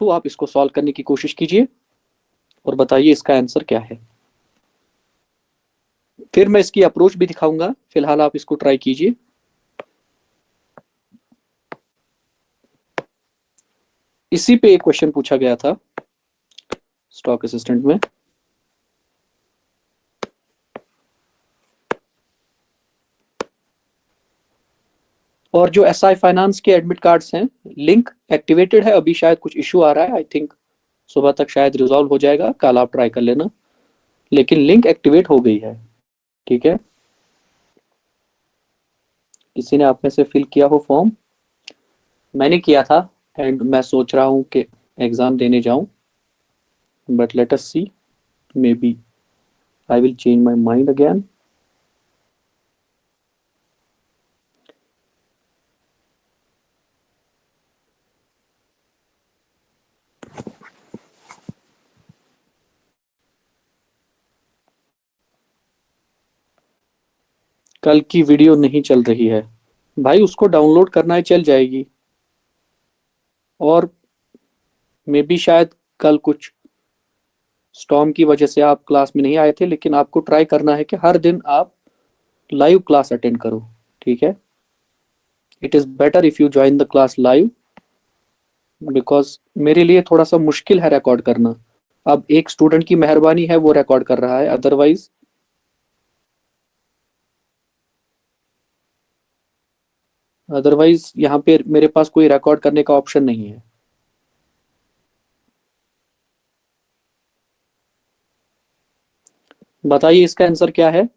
तो आप इसको सॉल्व करने की कोशिश कीजिए और बताइए इसका आंसर क्या है। फिर मैं इसकी अप्रोच भी दिखाऊंगा, फिलहाल आप इसको ट्राई कीजिए। इसी पे एक क्वेश्चन पूछा गया था स्टॉक असिस्टेंट में। और जो एसआई फाइनेंस के एडमिट कार्ड्स हैं, लिंक एक्टिवेटेड है, अभी शायद कुछ इशू आ रहा है, आई थिंक सुबह तक शायद रिजॉल्व हो जाएगा, कल आप ट्राई कर लेना, लेकिन लिंक एक्टिवेट हो गई है। ठीक है, किसी ने आप में से फिल किया हो फॉर्म? मैंने किया था एंड मैं सोच रहा हूँ कि एग्जाम देने जाऊं, but let us see, maybe I will change my mind again. कल की वीडियो नहीं चल रही है भाई, उसको डाउनलोड करना है, चल जाएगी। और मे बी शायद कल कुछ स्टॉर्म की वजह से आप क्लास में नहीं आए थे, लेकिन आपको ट्राई करना है कि हर दिन आप लाइव क्लास अटेंड करो। ठीक है, it is better if you join the class live, because मेरे लिए थोड़ा सा मुश्किल है रिकॉर्ड करना। अब एक स्टूडेंट की मेहरबानी है, वो रिकॉर्ड कर रहा है, अदरवाइज यहाँ पे मेरे पास कोई रिकॉर्ड करने का ऑप्शन नहीं है। बताइए इसका आंसर क्या है।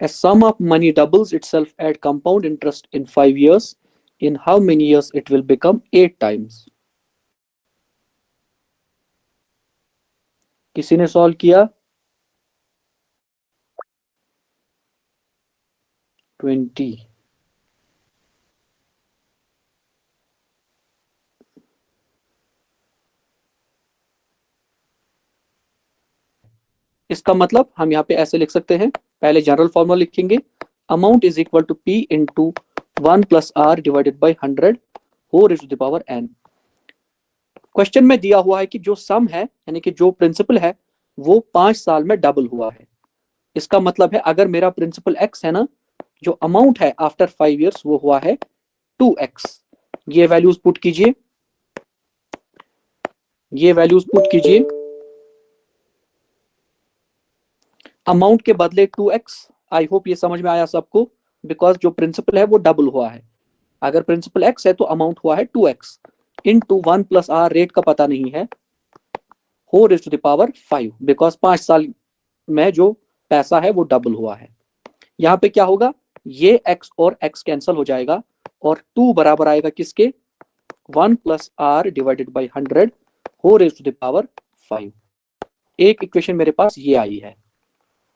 A sum of money doubles itself at compound interest in 5 years. In how many years it will become 8 times? किसी ने सॉल्व किया? 20। इसका मतलब हम यहाँ पे ऐसे लिख सकते हैं, पहले जनरल फॉर्मूला लिखेंगे, amount is equal to P into 1 plus R divided by 100 whole to the power N. Question में दिया हुआ है कि जो सम है, यानी कि जो प्रिंसिपल है, वो 5 साल में डबल हुआ है। इसका मतलब है अगर मेरा प्रिंसिपल एक्स है ना, जो अमाउंट है आफ्टर 5 ईयर्स वो हुआ है 2x। ये वैल्यूज पुट कीजिए, ये वैल्यूज पुट कीजिए, अमाउंट के बदले 2x। आई होप ये समझ में आया सबको, बिकॉज जो प्रिंसिपल है वो डबल हुआ है। अगर प्रिंसिपल x है तो अमाउंट हुआ है 2x into 1 plus are, rate का पता नहीं है, whole raise to the power 5, because 5 साल में जो पैसा है वो डबल हुआ है। यहाँ पे क्या होगा, ये x और x कैंसिल हो जाएगा और 2 बराबर आएगा किसके, 1 plus R divided by 100 whole raise to the power 5। एक इक्वेशन मेरे पास ये आई है,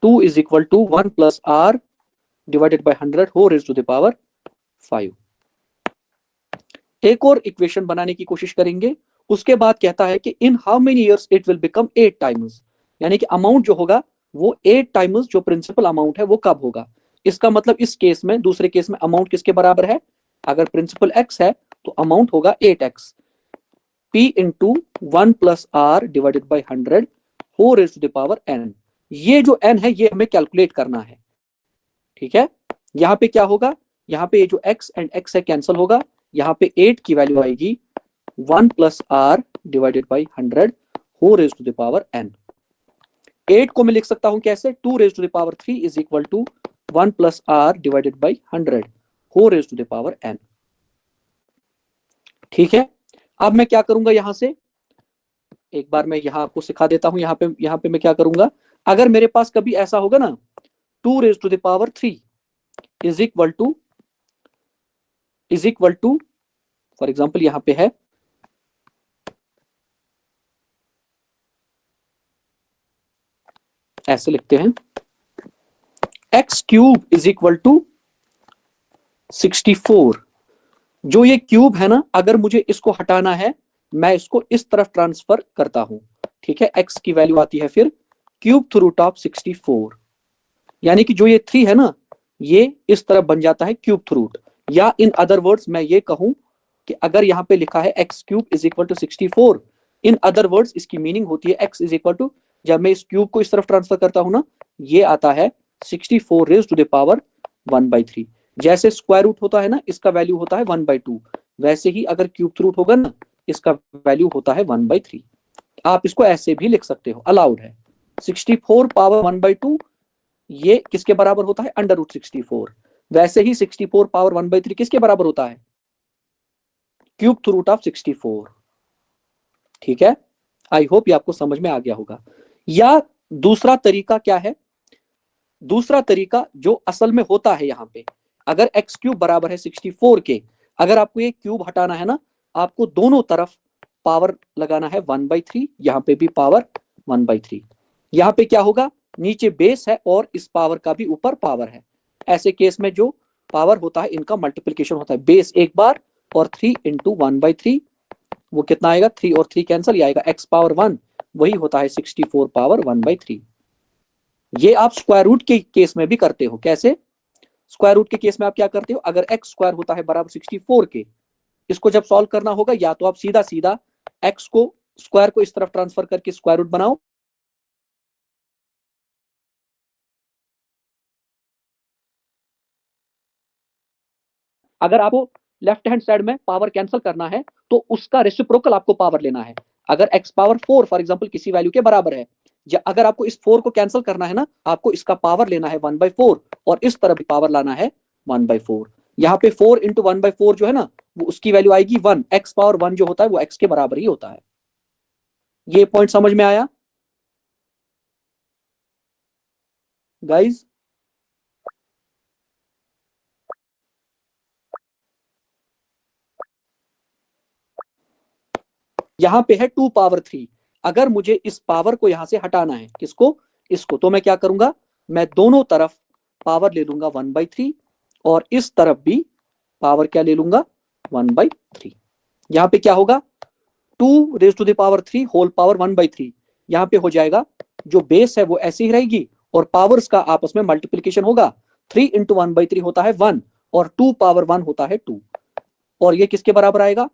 2 is equal to 1 plus R divided by 100 whole raise to the power 5। एक और इक्वेशन बनाने की कोशिश करेंगे। उसके बाद कहता है कि in how many years it will become 8 times, यानी कि अमाउंट जो होगा वो 8 टाइम्स जो प्रिंसिपल अमाउंट है वो कब होगा। इसका मतलब इस केस में, दूसरे केस में अमाउंट किसके बराबर है, अगर प्रिंसिपल x है तो अमाउंट होगा 8x, p into 1 plus R divided by 100 whole raise to the power n। ये जो n है ये हमें कैलकुलेट करना है। ठीक है, यहाँ पे क्या होगा, यहाँ पे ये जो x एंड x है कैंसिल होगा, यहाँ पे 8 की वैल्यू आएगी 1 plus R divided by 100 whole raise to the power n। 8 को मैं लिख सकता हूं कैसे, 2 raise to the power 3 is equal to 1 plus R divided by 100 whole raise to the power n। ठीक है, अब मैं क्या करूंगा, यहां से एक बार मैं यहां आपको सिखा देता हूं। यहाँ पे मैं क्या करूंगा, अगर मेरे पास कभी ऐसा होगा ना, 2 raise to the power 3 is equal to for example यहां पे है ऐसे लिखते हैं, X cube is equal to 64। जो ये क्यूब है ना, अगर मुझे इसको हटाना है, मैं इसको इस तरफ ट्रांसफर करता हूं। ठीक है, एक्स की वैल्यू आती है फिर क्यूब थ्रू टॉप 64, यानी कि जो ये 3 है ना, ये इस तरफ बन जाता है क्यूब थ्रूट। या इन अदर वर्ड्स मैं ये कहूं कि अगर यहाँ पे लिखा है x cube is equal to 64, in other words इसकी मीनिंग होती है x इज इक्वल टू, जब मैं इस क्यूब को इस तरफ ट्रांसफर करता हूं ना, ये आता है 64 रेज टू द पावर 1/3। जैसे स्क्वायर रूट होता है ना, इसका वैल्यू होता है 1/2, वैसे ही अगर क्यूब रूट होगा ना, इसका वैल्यू होता है 1/3। आप इसको ऐसे भी लिख सकते हो, अलाउड है। 64 पावर 1/2 ये किसके बराबर होता है? Under root 64। वैसे ही 64 पावर 1/3 किसके बराबर होता है? Cube root of 64। ठीक है, आई होप ये आपको समझ में आ गया होगा। या दूसरा तरीका क्या है? दूसरा तरीका जो असल में होता है यहाँ पे, अगर एक्स क्यूब बराबर है 64 के, अगर आपको ये क्यूब हटाना है ना, आपको दोनों तरफ पावर लगाना है 1/3, यहाँ पे भी पावर 1/3। यहाँ पे क्या होगा? नीचे बेस है और इस पावर का भी ऊपर पावर है। ऐसे केस में जो पावर होता है इनका मल्टीप्लीकेशन होता है, बेस एक बार और 3 इंटू 1/3, वो कितना आएगा? 3 और 3 कैंसिल, ये आएगा x पावर 1, वही होता है 64 पावर 1/3। ये आप स्क्वायर रूट के केस में भी करते हो। कैसे? स्क्वायर रूट के केस में आप क्या करते हो? अगर x स्क्वायर होता है बराबर 64 के, इसको जब सॉल्व करना होगा, या तो आप सीधा सीधा x को स्क्वायर को इस तरफ ट्रांसफर करके स्क्वायर रूट बनाओ, अगर आपको लेफ्ट हैंड साइड में पावर कैंसिल करना है तो उसका रेसिप्रोकल आपको पावर लेना है। अगर x पावर 4 फॉर एग्जांपल किसी वैल्यू के बराबर है, या अगर आपको इस 4 को कैंसिल करना है ना, आपको इसका पावर लेना है 1/4 और इस तरफ भी पावर लाना है 1/4। यहाँ पे 4 इंटू 1/4 जो है ना, वो उसकी वैल्यू आएगी 1। x पावर 1 जो होता है वो x के बराबर ही होता है। ये पॉइंट समझ में आया गाइज? यहां पे है 2 पावर 3। अगर मुझे इस पावर को यहां से हटाना है, किसको? इसको, तो मैं क्या करूंगा? मैं दोनों तरफ पावर ले लूंगा 1/3 और इस तरफ भी पावर क्या ले लूंगा? 1/3। यहां पे क्या होगा? 2 raise to the power 3 whole power 1/3। यहां पे हो जाएगा, जो बेस है वो ऐसी ही रहेगी और पावर्स का आपस में मल्टीप्लीकेशन होगा। 3 इंटू 1/3 होता है 1 और 2 पावर 1 होता है 2, और ये किसके बराबर आएगा?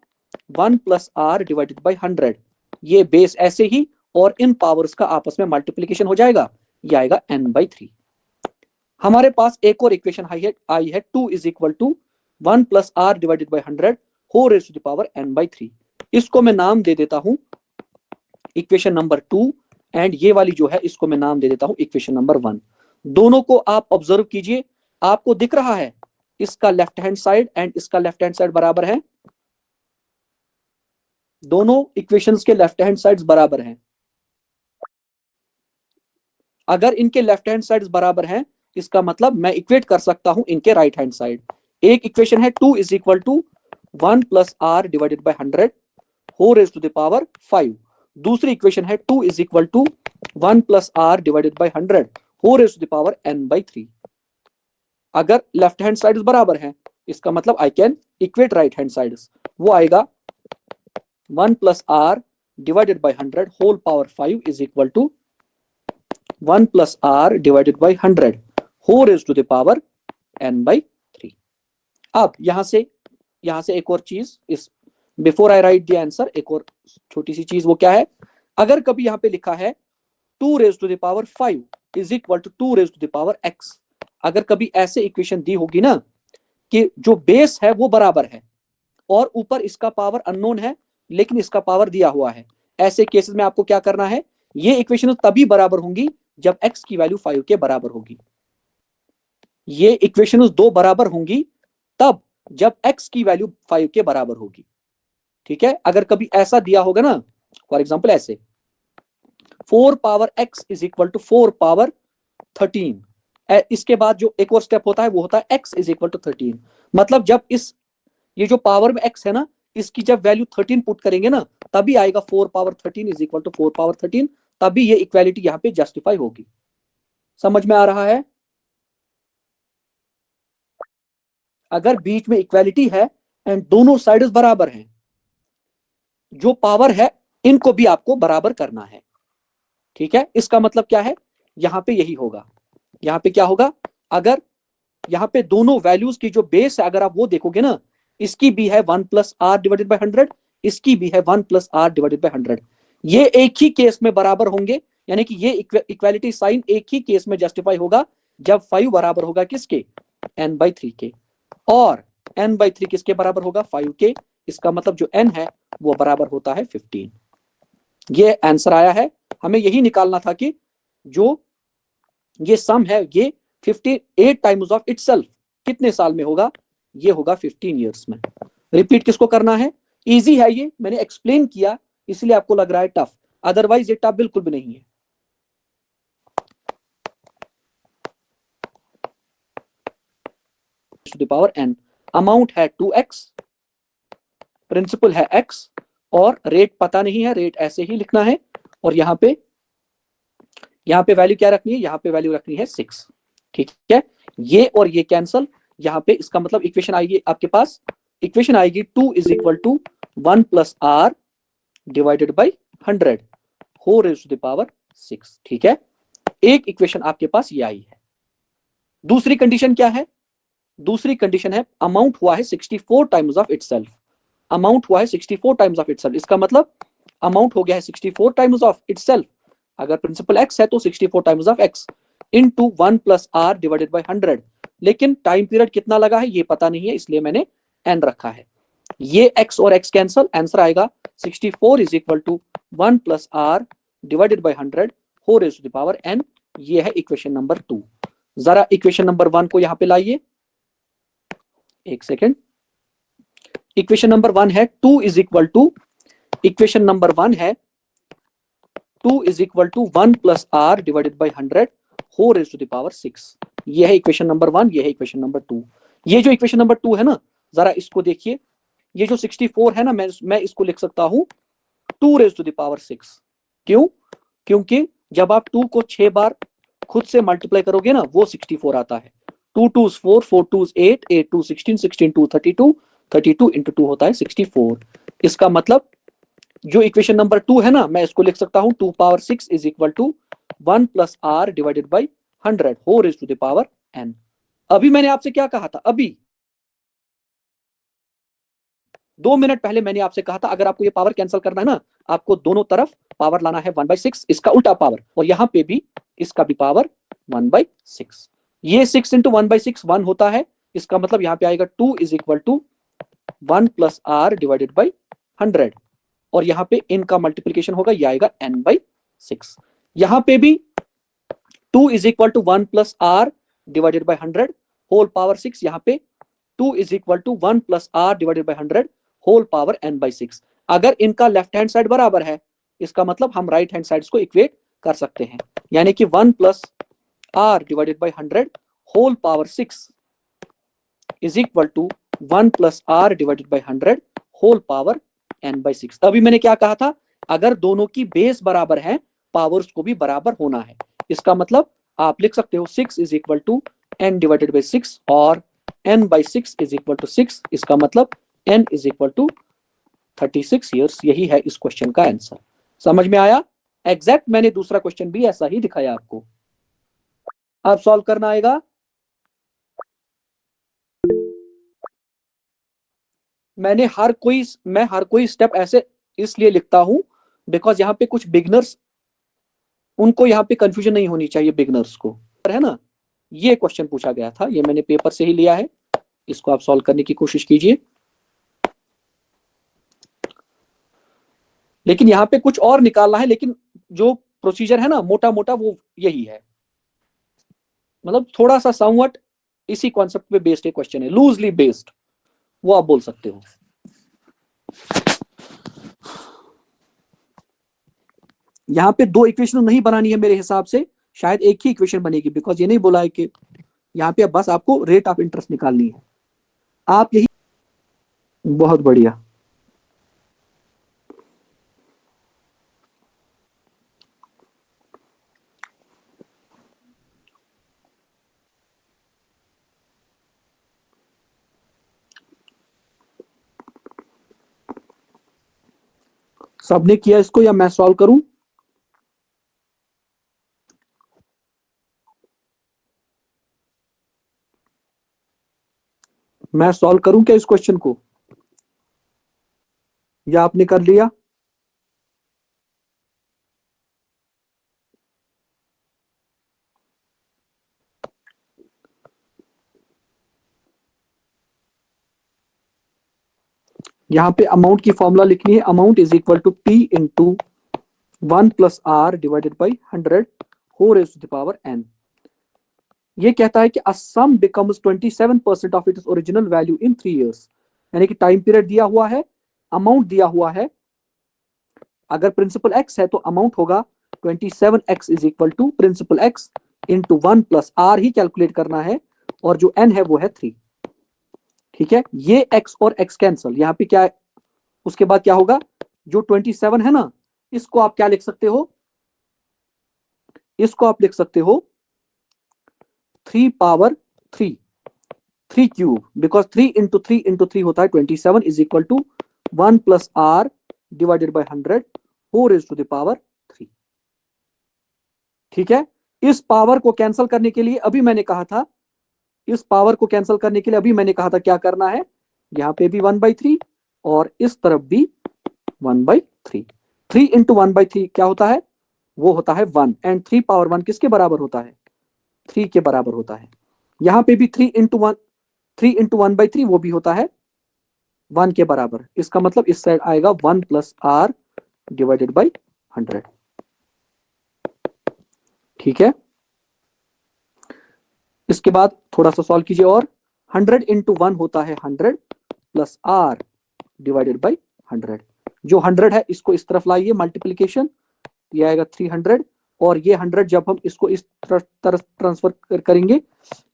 1 प्लस आर डिवाइडेड बाई 100। ये बेस ऐसे ही और इन पावर्स का आपस में मल्टीप्लीकेशन हो जाएगा, ये आएगा n/3। हमारे पास एक और इक्वेशन आई है 2 is equal to 1 plus R divided by 100 whole raise to the power n/3। इसको मैं नाम दे देता हूं इक्वेशन नंबर 2, एंड ये वाली जो है इसको मैं नाम दे देता हूं इक्वेशन नंबर 1। दोनों को आप ऑब्जर्व कीजिए, आपको दिख रहा है इसका लेफ्ट हैंड साइड एंड इसका लेफ्ट हैंड साइड बराबर है। दोनों इक्वेशंस के लेफ्ट हैंड साइड्स बराबर हैं। अगर इनके लेफ्ट हैंड साइड्स बराबर हैं, इसका मतलब मैं इक्वेट कर सकता हूं इनके राइट हैंड साइड। एक इक्वेशन है 2 is equal to 1 plus R divided by 100 whole raise to the power 5। दूसरी इक्वेशन है 2 is equal to 1 plus R divided by 100 whole raise to the power n/3। अगर left hand sides बराबर हैं, इसका मतलब I can equate right hand sides. वो आएगा 1 plus R divided by 100 whole power 5 is equal to 1 plus R divided by 100 whole raise to the power n/3। अब यहां से एक और चीज, इस before I write the answer, एक और छोटी सी चीज, वो क्या है? अगर कभी यहां पे लिखा है 2 raise to the power 5 is equal to 2 raise to the power x, अगर कभी ऐसे इक्वेशन दी होगी ना कि जो बेस है वो बराबर है और ऊपर इसका पावर अननोन है लेकिन इसका पावर दिया हुआ है, ऐसे केसेस में आपको क्या करना है? ये इक्वेशन तभी बराबर होंगी जब x की वैल्यू 5 के बराबर होगी। ये इक्वेशन दो बराबर होंगी तब जब x की वैल्यू 5 के बराबर होगी। ठीक है, अगर कभी ऐसा दिया होगा ना, फॉर एग्जाम्पल ऐसे 4 power x is equal to 4 power 13, इसके बाद जो एक और स्टेप होता है वो होता है x इज इक्वल टू 13। मतलब जब ये जो पावर में x है ना, इसकी जब वैल्यू 13 पुट करेंगे ना, तभी आएगा 4 power 13 is equal to 4 power 13, तभी ये इक्वालिटी यहाँ पे जस्टिफाई होगी। समझ में आ रहा है? अगर बीच में इक्वालिटी है एंड दोनों साइड्स बराबर हैं, जो पावर है इनको भी आपको बराबर करना है। ठीक है, इसका मतलब क्या है? यहां पे यही होगा। यहां पे क्या होगा? अगर यहाँ पे दोनों वैल्यूज की जो बेस है अगर आप वो देखोगे ना, इसकी भी है 1+r/100, इसकी भी है 1+r/100। ये एक ही केस में बराबर होंगे, यानी कि ये इक्वालिटी साइन एक ही केस में जस्टिफाई होगा जब 5 बराबर होगा किसके, n/3 के, और n/3 किसके बराबर होगा, 5 के। इसका मतलब जो n है वो बराबर होता है 15। ये आंसर आया है। हमें यही निकालना था कि जो ये सम है ये 58 टाइम्स ऑफ इटसेल्फ कितने साल में होगा, ये होगा 15 ईयर्स में। रिपीट किसको करना है, इजी है, ये मैंने एक्सप्लेन किया इसलिए आपको लग रहा है टफ, अदरवाइज ये टफ बिल्कुल भी नहीं है। To the power n, amount है 2x, प्रिंसिपल है x, और रेट पता नहीं है, रेट ऐसे ही लिखना है। और यहाँ पे वैल्यू क्या रखनी है, यहाँ पे वैल्यू रखनी है 6। ठीक है, ये और ये कैंसल, यहाँ पे इसका मतलब इक्वेशन आएगी आपके पास, इक्वेशन आएगी 2 is equal to 1+r divided by 100 whole raise to the power 6। ठीक है, एक इक्वेशन आपके पास ये आई है। दूसरी कंडीशन क्या है, दूसरी कंडीशन है अमाउंट हुआ है 64 टाइम्स ऑफ इटसेल्फ, अमाउंट हुआ है 64 टाइम्स ऑफ इटसेल्फ। इसका मतलब अमाउंट हो गया है 64 टाइम्स ऑफ इटसेल्फ, अगर प्रिंसिपल x है तो 64 times of x into 1+r divided by 100। लेकिन टाइम पीरियड कितना लगा है ये पता नहीं है, इसलिए मैंने n रखा है। ये x और x कैंसल, आंसर आएगा 64 is equal to 1+r divided by 100 whole raise to the power n। ये है इक्वेशन नंबर 2। जरा इक्वेशन नंबर 1 को यहां पे लाइए, एक सेकेंड। इक्वेशन नंबर 1 है 2 is equal to, equation number 1 है 2 is equal to 1+r divided by 100 whole raise to the power 6। ये है इक्वेशन नंबर 1, ये है इक्वेशन नंबर 2। ये जो इक्वेशन नंबर 2 है ना, जरा इसको देखिए, ये जो 64 है ना, मैं इसको लिख सकता हूं 2 रेज़ टू द पावर 6। क्यों, क्योंकि जब आप 2 को 6 बार खुद से मल्टीप्लाई करोगे ना वो 64 आता है। 2 2 4, 4 2 8, 8 2 16, 16 2 32, 32 इंटू 2 होता है 64। इसका मतलब जो इक्वेशन नंबर 2 है ना, मैं इसको लिख सकता हूं 2 power 6 is equal to 1+r divided by 100 whole raise to the power n। अभी मैंने आपसे क्या कहा था, अभी 2 मिनट पहले मैंने आपसे कहा था अगर आपको ये पावर कैंसिल करना है ना, आपको दोनों तरफ पावर लाना है 1/6, इसका उल्टा पावर, और यहां पे भी इसका भी पावर 1/6। ये 6 इंटू 1/6 1 होता है, इसका मतलब यहां पे आएगा 2 is equal to 1+r divided by 100, और यहां पे इनका मल्टीप्लीकेशन होगा, ये आएगा n/6। यहां पे भी 2 is equal to 1+r divided by 100 whole power 6, यहां पे 2 is equal to 1+r divided by 100 whole power n/6। अगर इनका लेफ्ट हैंड साइड बराबर है, इसका मतलब हम राइट हैंड साइड को इक्वेट कर सकते हैं, यानी कि 1+r divided by 100 whole power 6 is equal to 1+r divided by 100 whole power n/6। अभी मैंने क्या कहा था, अगर दोनों की बेस बराबर है पावर्स को भी बराबर होना है। इसका मतलब आप लिख सकते हो 6 is equal to n divided by 6 और n/6 इज इक्वल टू 6। इसका मतलब n is equal to 36 years. यही है इस क्वेश्चन का आंसर। समझ में आया? एग्जैक्ट मैंने दूसरा क्वेश्चन भी ऐसा ही दिखाया आपको। अब सॉल्व करना आएगा। मैं हर कोई स्टेप ऐसे इसलिए लिखता हूं बिकॉज यहाँ पे कुछ बिगनर्स, उनको यहाँ पे कंफ्यूजन नहीं होनी चाहिए बिगनर्स को, है ना। ये क्वेश्चन पूछा गया था, ये मैंने पेपर से ही लिया है, इसको आप सॉल्व करने की कोशिश कीजिए। लेकिन यहाँ पे कुछ और निकालना है, लेकिन जो प्रोसीजर है ना मोटा मोटा वो यही है, मतलब थोड़ा सा समवट इसी कॉन्सेप्ट पे बेस्ड एक क्वेश्चन है, लूजली बेस्ड, वो आप बोल सकते हो। यहाँ पे 2 इक्वेशन नहीं बनानी है मेरे हिसाब से, शायद एक ही इक्वेशन बनेगी, बिकॉज ये नहीं बोला है कि यहाँ पे बस आपको रेट ऑफ इंटरेस्ट निकालनी है। आप यही, बहुत बढ़िया। सबने किया इसको या मैं सॉल्व करूं? मैं सॉल्व करूं क्या इस क्वेश्चन को, या आपने कर लिया? यहां पे अमाउंट की फॉर्मूला लिखनी है, amount is equal to P into 1 plus R divided by 100 whole raise to the power n। ये कहता है कि a sum becomes 27% of its original value in 3 years, यानी कि टाइम पीरियड दिया हुआ है, अमाउंट दिया हुआ है। अगर प्रिंसिपल x है तो अमाउंट होगा 27x is equal to principal x into 1 plus R ही कैलकुलेट करना है, और जो n है वो है 3। ठीक है, ये x और x कैंसल, यहाँ पे क्या है, उसके बाद क्या होगा, जो 27 है ना, इसको आप क्या लिख सकते हो, इसको आप लिख सकते हो 3 power 3, 3 cube, because 3 into 3 into 3 होता है 27 is equal to 1 plus R divided by 100 whole raise to the power 3। ठीक है, इस पावर को कैंसिल करने के लिए अभी मैंने कहा था, इस पावर को कैंसिल करने के लिए अभी मैंने कहा था क्या करना है, यहां पे भी 1/3 और इस तरफ भी 1/3। 3 इंटू 1/3 क्या होता है, वो होता है 1, एंड 3 पावर 1 किसके बराबर होता है, 3 के बराबर होता है। यहां पे भी 3 इंटू 1, 3 इंटू 1/3 वो भी होता है 1 के बराबर। इसका मतलब इस साइड आएगा 1 प्लस आर डिवाइडेड बाई 100। ठीक है, इसके बाद थोड़ा सा सॉल्व कीजिए, और 100 इंटू 1 होता है 100 प्लस आर डिवाइडेड बाई 100। जो 100 है इसको इस तरफ लाइए, मल्टीप्लीकेशन, ये आएगा 300, और ये 100 जब हम इसको इस तरफ ट्रांसफर करेंगे,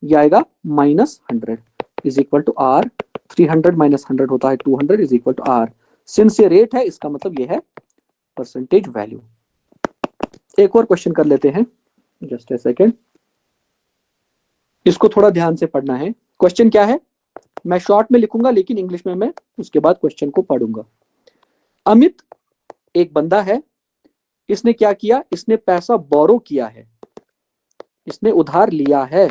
ये आएगा -100 is equal to R. 300 minus 100 होता है 200 is equal to R. Since ये रेट है, इसका मतलब ये है परसेंटेज वैल्यू। एक और क्वेश्चन कर लेते हैं, जस्ट ए सेकेंड, इसको थोड़ा ध्यान से पढ़ना है। क्वेश्चन क्या है, मैं शॉर्ट में लिखूंगा लेकिन इंग्लिश में मैं उसके बाद क्वेश्चन को पढ़ूंगा। अमित एक बंदा है, इसने क्या किया, इसने पैसा बोरो किया है, इसने उधार लिया है।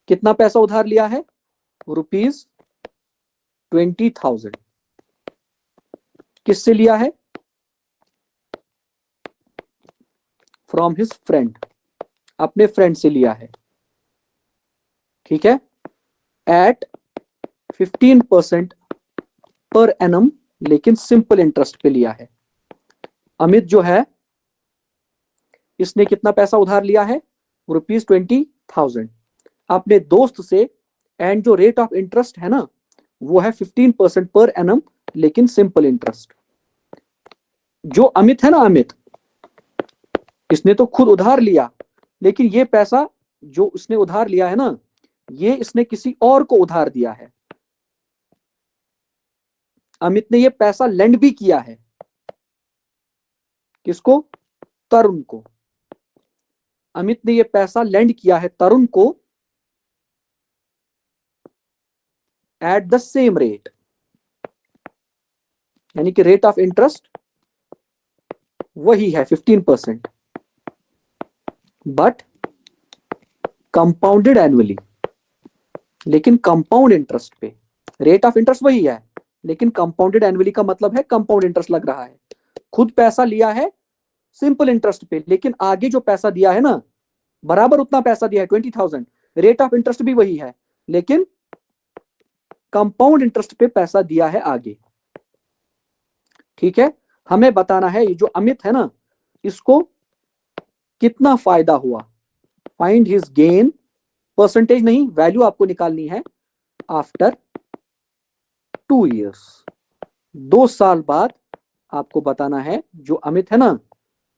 कितना पैसा उधार लिया है, ₹20,000। किससे लिया है, फ्रॉम हिज फ्रेंड, अपने फ्रेंड से लिया है। ठीक है, एट 15% पर एनम, लेकिन सिंपल इंटरेस्ट पे लिया है। अमित जो है, इसने कितना पैसा उधार लिया है, ₹20,000 अपने दोस्त से, एंड जो रेट ऑफ इंटरेस्ट है ना, वो है 15% पर एनम, लेकिन सिंपल इंटरेस्ट। जो अमित है ना, अमित, इसने तो खुद उधार लिया, लेकिन ये पैसा जो उसने उधार लिया है ना, ये इसने किसी और को उधार दिया है। अमित ने ये पैसा लेंड भी किया है, किसको, तरुण को। अमित ने ये पैसा लेंड किया है तरुण को एट द सेम रेट, यानी कि रेट ऑफ इंटरेस्ट वही है 15%, बट कंपाउंडेड एनुअली, लेकिन कंपाउंड इंटरेस्ट पे। रेट ऑफ इंटरेस्ट वही है, लेकिन कंपाउंडेड एनुअली का मतलब है कंपाउंड इंटरेस्ट लग रहा है। खुद पैसा लिया है सिंपल इंटरेस्ट पे, लेकिन आगे जो पैसा दिया है ना, बराबर उतना पैसा दिया है 20,000, रेट ऑफ इंटरेस्ट भी वही है, लेकिन कंपाउंड इंटरेस्ट पे पैसा दिया है आगे। ठीक है, हमें बताना है ये जो अमित है ना, इसको कितना फायदा हुआ। फाइंड हिज गेन, परसेंटेज नहीं, वैल्यू आपको निकालनी है आफ्टर 2 years, 2 साल बाद आपको बताना है जो अमित है ना,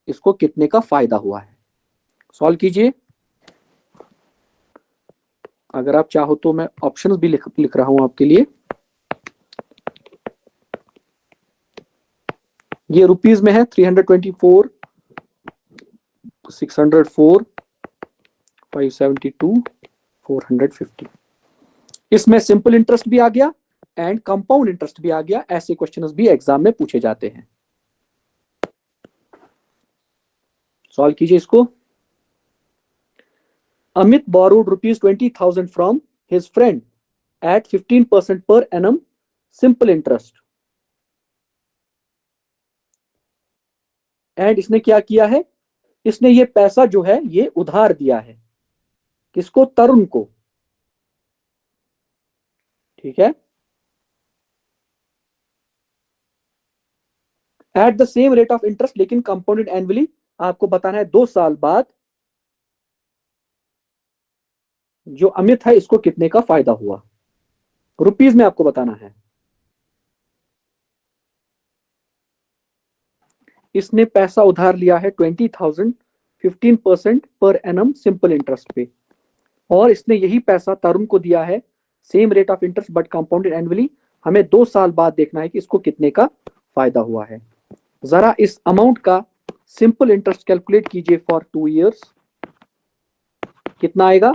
इसको कितने का फायदा हुआ है। सॉल्व कीजिए। अगर आप चाहो तो मैं ऑप्शंस भी लिख रहा हूं आपके लिए। ये रुपीज में है, 324, 604, 572, 450। इसमें सिंपल इंटरेस्ट भी आ गया एंड कंपाउंड इंटरेस्ट भी आ गया। ऐसे क्वेश्चंस भी एग्जाम में पूछे जाते हैं। सॉल्व कीजिए इसको। Amit borrowed rupees 20,000 from his friend at 15% per annum simple interest. And इसने क्या किया है, इसने ये पैसा जो है ये उधार दिया है, किसको, तरुण को, ठीक है, at the same rate of interest, लेकिन कंपाउंडेड एनुअली। आपको बताना है 2 साल बाद जो अमित है इसको कितने का फायदा हुआ, रुपीज में आपको बताना है। इसने पैसा उधार लिया है 20,000 15% पर एनम सिंपल इंटरेस्ट पे, और इसने यही पैसा तरुण को दिया है same rate of interest but compounded annually. हमें 2 साल बाद देखना है कि इसको कितने का फायदा हुआ है। जरा इस अमाउंट का सिंपल इंटरेस्ट कैलकुलेट कीजिए फॉर 2 इयर्स, कितना आएगा,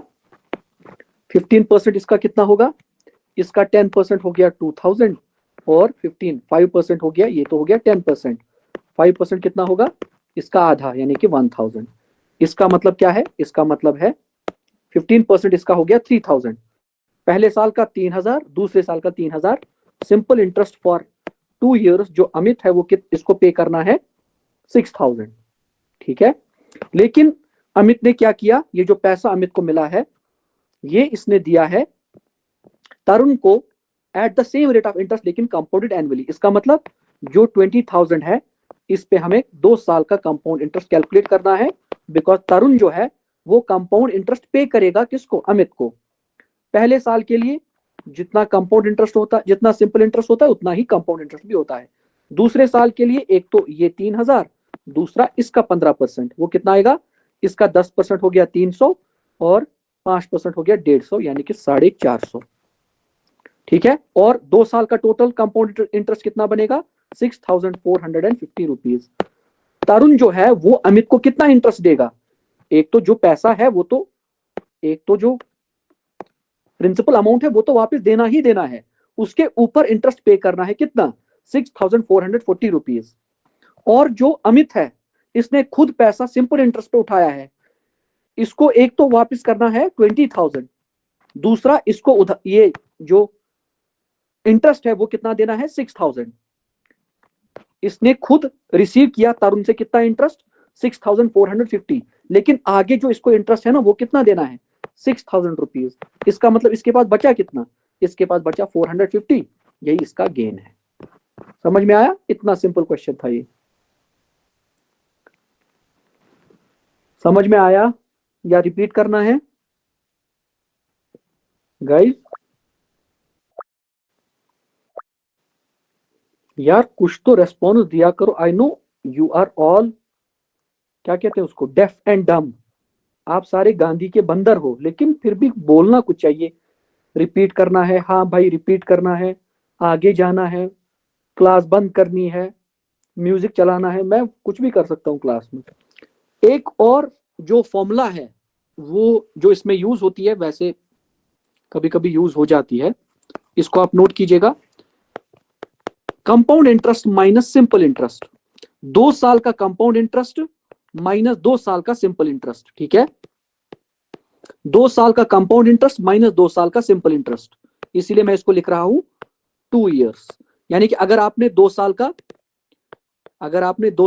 15% इसका कितना होगा, इसका 10% हो गया 2,000 और 5% हो गया, ये तो हो गया 10%, 5% कितना होगा, इसका आधा यानी कि 1,000। इसका मतलब क्या है, इसका मतलब है 15% इसका हो गया 3,000, पहले साल का 3,000, दूसरे साल का 3,000, सिंपल इंटरेस्ट फॉर 2 इयर्स जो अमित है वो इसको पे करना है 6,000, ठीक है। लेकिन अमित ने क्या किया, ये जो पैसा अमित को मिला है ये इसने दिया है तरुण को at the same rate of interest लेकिन कंपाउंडेड एनुअली। इसका मतलब जो 20,000 है इस पे हमें 2 साल का कंपाउंड इंटरेस्ट कैलकुलेट करना है, बिकॉज तरुण जो है वो कंपाउंड इंटरेस्ट पे करेगा किसको, अमित को। पहले साल के लिए जितना कंपाउंड इंटरेस्ट होता है, जितना सिंपल इंटरेस्ट होता है उतना ही कंपाउंड इंटरेस्ट भी होता है। दूसरे साल के लिए एक तो ये 3,000, दूसरा इसका 15%, वो कितना आएगा, इसका 10% हो गया 300 और 5% हो गया 150 यानी कि 450, ठीक है। और 2 साल का टोटल कंपाउंड इंटरेस्ट कितना बनेगा, 6,450 रुपीज। तरुण जो है वो अमित को कितना इंटरेस्ट देगा, एक तो जो पैसा है वो तो, एक तो जो प्रिंसिपल अमाउंट है वो तो वापस देना ही देना है, उसके ऊपर इंटरेस्ट पे करना है कितना, 6,440 रुपीज। और जो अमित है इसने खुद पैसा सिंपल इंटरेस्ट पे उठाया है, इसको एक तो वापस करना है 20,000, दूसरा इसको ये जो इंटरेस्ट है वो कितना देना है 6,000। इसने खुद रिसीव किया तरुण से कितना इंटरेस्ट, 6,450, लेकिन आगे जो इसको इंटरेस्ट है ना वो कितना देना है, 6,000 रुपीज। इसका मतलब इसके पास बचा कितना, इसके पास बचा 450, यही इसका गेन है। समझ में आया, इतना सिंपल क्वेश्चन था ये, समझ में आया या रिपीट करना है गाइस, यार कुछ तो रेस्पॉन्स दिया करो। I know you are all, क्या कहते हैं उसको, डेफ एंड डम, आप सारे गांधी के बंदर हो, लेकिन फिर भी बोलना कुछ चाहिए। रिपीट करना है, हाँ भाई रिपीट करना है, आगे जाना है, क्लास बंद करनी है, म्यूजिक चलाना है, मैं कुछ भी कर सकता हूँ क्लास में। एक और जो फॉर्मूला है वो जो इसमें यूज होती है, वैसे कभी कभी यूज हो जाती है, इसको आप नोट कीजिएगा, compound interest minus simple interest, 2 साल का कंपाउंड इंटरेस्ट माइनस 2 साल का सिंपल इंटरेस्ट, ठीक है। 2 साल का कंपाउंड इंटरेस्ट माइनस 2 साल का सिंपल इंटरेस्ट, इसीलिए मैं इसको लिख रहा हूं 2 इयर्स। यानी कि अगर आपने 2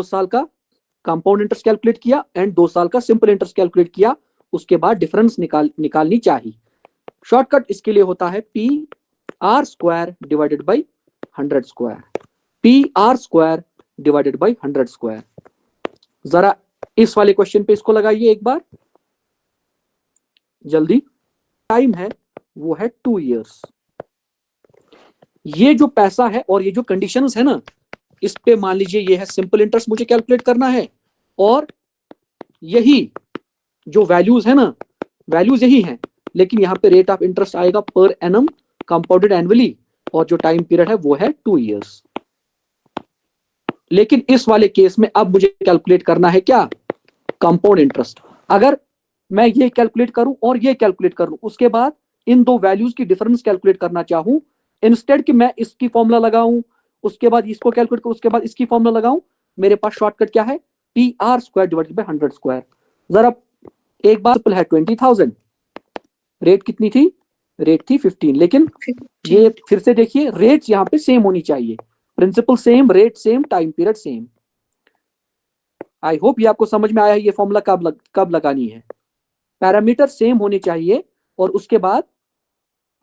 साल का कंपाउंड इंटरेस्ट कैलकुलेट किया एंड 2 साल का सिंपल इंटरेस्ट कैलकुलेट किया, उसके बाद डिफरेंस निकालनी चाहिए। शॉर्टकट इसके लिए होता है PR² divided by 100², PR² divided by 100²। जरा इस वाले क्वेश्चन पे इसको लगाइए एक बार जल्दी। टाइम है वो है 2 इयर्स। ये जो पैसा है और ये जो कंडीशंस है ना, इस पे मान लीजिए ये है सिंपल इंटरेस्ट मुझे कैलकुलेट करना है, और यही जो वैल्यूज है ना, वैल्यूज यही हैं, लेकिन यहां पे रेट ऑफ इंटरेस्ट आएगा पर एनम कंपाउंडेड एनुअली, और जो टाइम पीरियड है वो है 2 इयर्स। लेकिन इस वाले केस में अब मुझे कैलकुलेट करना है क्या, कंपाउंड इंटरेस्ट। अगर मैं ये कैलकुलेट करूं और ये कैलकुलेट करूं, उसके बाद इन दो वैल्यूज की डिफरेंस कैलकुलेट करना चाहूं, इंस्टेड कि मैं इसकी फॉर्मूला लगाऊं उसके बाद इसको कैलकुलेट करूं उसके बाद इसकी फॉर्मूला लगाऊं, मेरे पास शॉर्टकट क्या है, PR² डिवाइडेड बाय 100²। जरा एक बार है 20,000, रेट कितनी थी, रेट थी 15, लेकिन ये फिर से देखिए रेट्स यहाँ पे सेम होनी चाहिए, principal same, rate same, time period same. I hope ये आपको समझ में आया है ये फॉर्मूला कब लगानी है। पैरामीटर सेम होने चाहिए और उसके बाद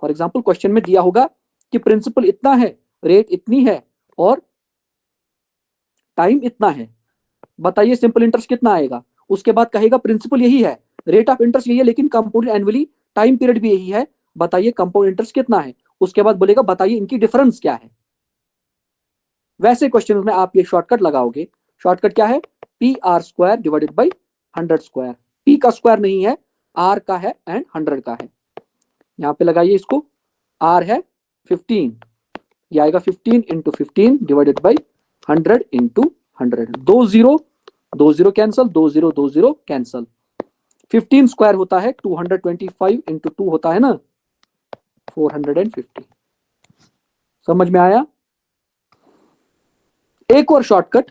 फॉर एग्जांपल क्वेश्चन में दिया होगा कि प्रिंसिपल इतना है, रेट इतनी है और टाइम इतना है, बताइए सिंपल इंटरेस्ट कितना आएगा। उसके बाद कहेगा प्रिंसिपल यही है, रेट ऑफ इंटरेस्ट यही है, लेकिन कंपाउंड एनुअली, टाइम पीरियड भी यही है, बताइए कंपाउंड इंटरेस्ट कितना है। उसके बाद बोलेगा बताइए इनकी डिफरेंस क्या है। वैसे क्वेश्चन में आप ये शॉर्टकट लगाओगे, शॉर्टकट क्या है, P R square divided by 100 square. P का स्क्वायर नहीं है, आर का है एंड 100 का है। यहां पे लगाइए इसको, आर है 15, ये आएगा 15 इंटू 15 डिवाइडेड बाई 100 इंटू 100। दो जीरो कैंसल, दो जीरो कैंसल। 15 स्क्वायर होता है 225 इंटू 2 होता है ना 450। समझ में आया। एक और शॉर्टकट,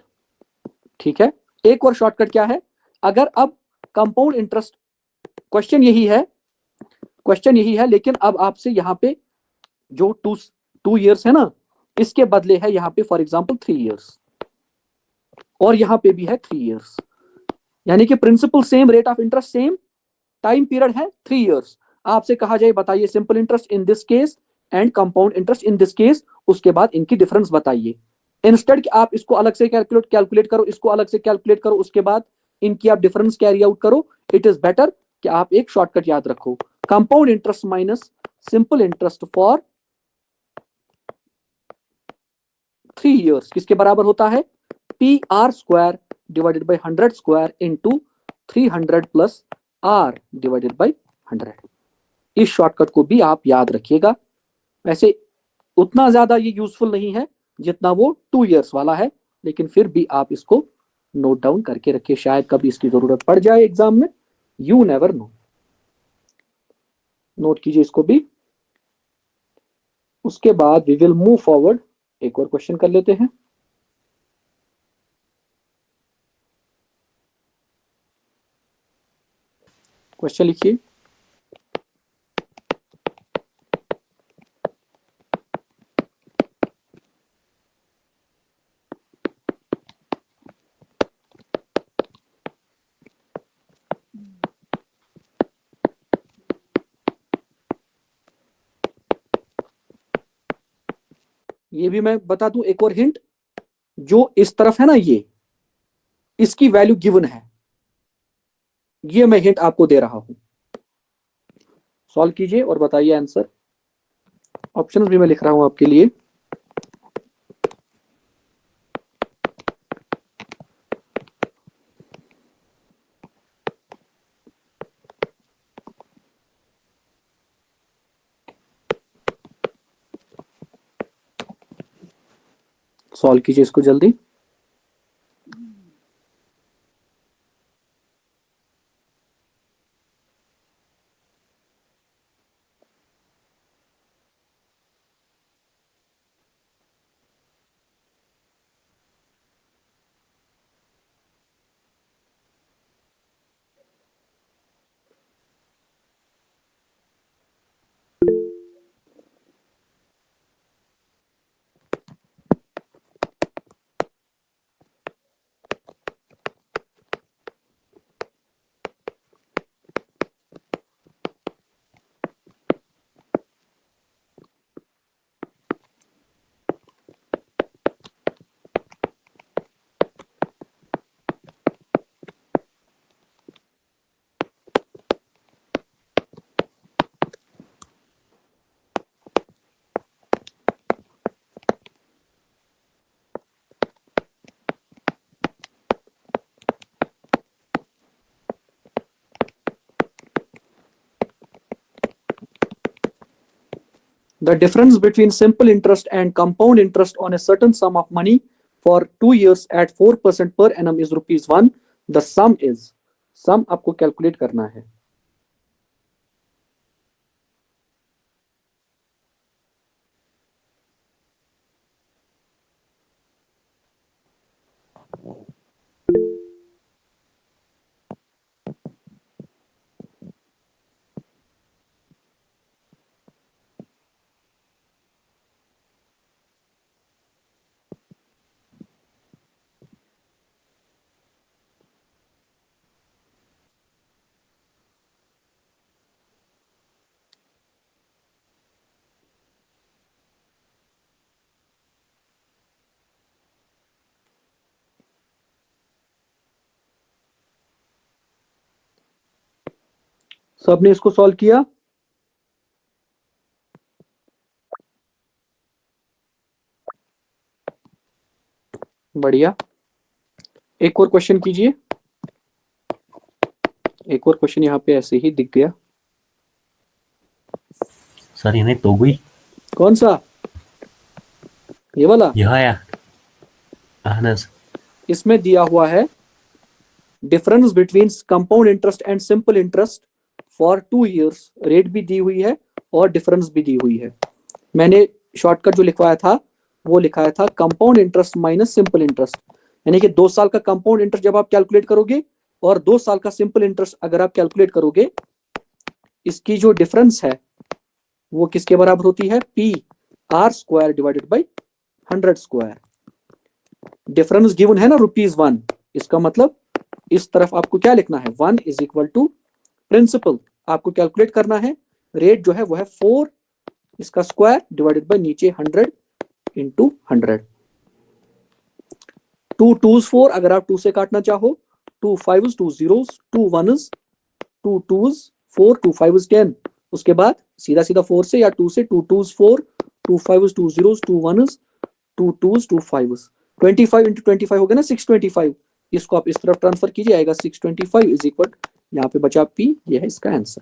ठीक है, एक और शॉर्टकट क्या है, अगर अब कंपाउंड इंटरेस्ट, क्वेश्चन यही है, क्वेश्चन यही है, लेकिन अब आपसे यहां पे जो टू ईयर्स है ना, इसके बदले है यहां पे फॉर एग्जांपल 3 ईयर्स, और यहां पे भी है 3 ईयर्स, यानी कि principal same, rate of interest same, time period है 3 ईयर्स। आपसे कहा जाए बताइए simple interest in this case and compound interest in this case, उसके बाद इनकी डिफरेंस बताइए। इंस्टेड कि आप इसको अलग से कैलकुलेट करो, इसको अलग से कैलकुलेट करो, उसके बाद इनकी आप डिफरेंस कैरी आउट करो, इट इज बेटर कि आप एक शॉर्टकट याद रखो, compound interest minus simple interest for 3 years किसके बराबर होता है, P R square divided by 100 square into 300 plus R divided by 100। इस शॉर्टकट को भी आप याद रखिएगा। वैसे उतना ज्यादा ये यूजफुल नहीं है जितना वो 2 ईयर्स वाला है, लेकिन फिर भी आप इसको नोट डाउन करके रखिए, शायद कभी इसकी जरूरत पड़ जाए एग्जाम में, यू नेवर नो। नोट कीजिए इसको भी। उसके बाद वी विल मूव फॉरवर्ड, एक और क्वेश्चन कर लेते हैं। क्वेश्चन लिखिए, ये भी मैं बता दूं एक और हिंट, जो इस तरफ है ना ये, इसकी वैल्यू गिवन है, ये मैं हिंट आपको दे रहा हूं। सॉल्व कीजिए और बताइए आंसर। ऑप्शंस भी मैं लिख रहा हूं आपके लिए। सॉल्व कीजिए इसको जल्दी। The difference between simple interest and compound interest on a certain sum of money for 2 years at 4% per annum is rupees 1. The sum is, sum आपको कैलकुलेट करना है। सबने इसको सॉल्व किया? बढ़िया। एक और क्वेश्चन कीजिए। एक और क्वेश्चन यहाँ पे ऐसे ही दिख गया। सर यानी तोगुई कौन सा? ये वाला? यह आया अहनस इसमें दिया हुआ है difference between compound interest and simple interest for 2 years। Rate भी दी हुई है और डिफरेंस भी दी हुई है। मैंने शॉर्टकट जो लिखवाया था वो लिखाया था compound interest minus simple interest, यानी कि 2 साल का कंपाउंड इंटरेस्ट जब आप कैलकुलेट करोगे और 2 साल का सिंपल इंटरेस्ट अगर आप कैलकुलेट करोगे, इसकी जो डिफरेंस है वो किसके बराबर होती है? P R square divided by 100 square. Difference given है ना ₹1। इसका मतलब इस तरफ आपको क्या लिखना है? 1 इज इक्वल टू प्रिंसिपल। आपको कैलकुलेट करना है रेट जो है वो है 4 इसका स्क्वायर डिवाइडेड बाई नीचे 100 इंटू 100। 2 2s 4, अगर आप 2 से काटना चाहो, 2 5s 2 zeros, 2 1s 2 2s 4 2 5s 10। उसके बाद सीधा सीधा 4 से या 2 से 2 2s 4 2 5s 2 zeros 2 1s 2 2s 2 5s 25 into 25 हो गया ना 625। इसको आप इस तरफ ट्रांसफर कीजिए, आएगा 625 इज इक्वल, यहाँ पे बचा पी, ये है इसका आंसर।